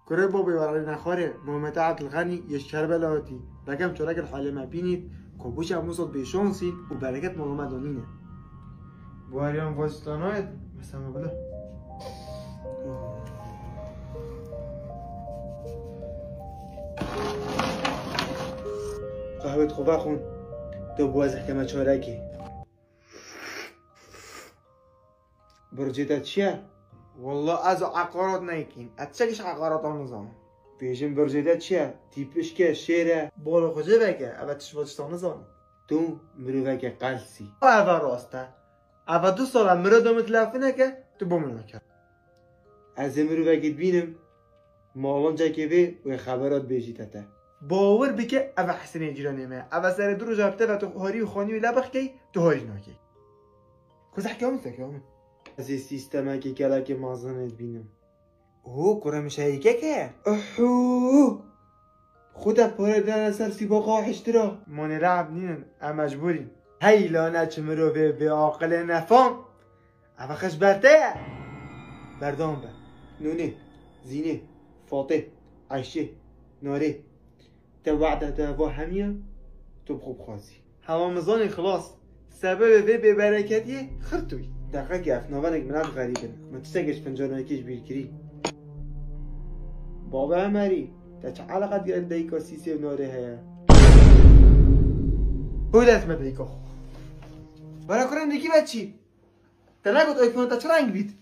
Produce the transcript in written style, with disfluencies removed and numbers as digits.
كره بابي ورا نخاره ممتعة الغني يشكر بلاوتي بكم شراك الحالة ما بينيت كوبوش موصل بشانسي وبركات مغمدانينه بواريان واسطانات مثلا بلا قهوة خوبه خون دو بوازح كما شاركي برجيتها چیه؟ والله از عقارات نیکین اتشکش عقارات آن نظام بیشم برجیده چیه؟ تیپش که شیره بالا خوجه بگه اوه تشباتشتان نظام تو مروه که قلسی اوه راسته اوه 2 ساله مرو دامه تلفه که تو بومن نکرد از مروه که بینم مالان جا که بی و خبرات بیجیده تا باور بکه اوه حسنه جیرانه مه اوه سر دو رو جابته و تو هاری و خانی و لبخ که تو هاری ناکی کزه حکامه سکامه از سیستم که کلا که مازنت بینم اوه کره میشه که اوه خدا پاره دارن سر سیباقا حشترا مانه رعب نینن ام مجبوریم هی لانه چه مرو به عاقل نفام اوه خش برده بردام بر نونه زینه فاطه عیشه ناره تا وعده دوا همیه تو بخوب خوازی هوامزانی خلاص سبب به برکتی خرطوی دقیقه که افناوانک منات غریبه متسگش پنجانه کش بیر کری بابا امری تا چه علاقه دیگر دیگه سیسی و ناره هیا بودت ما دیگه برای کنم دیگه بچی تا نگوت آیفون تا چه رنگ بید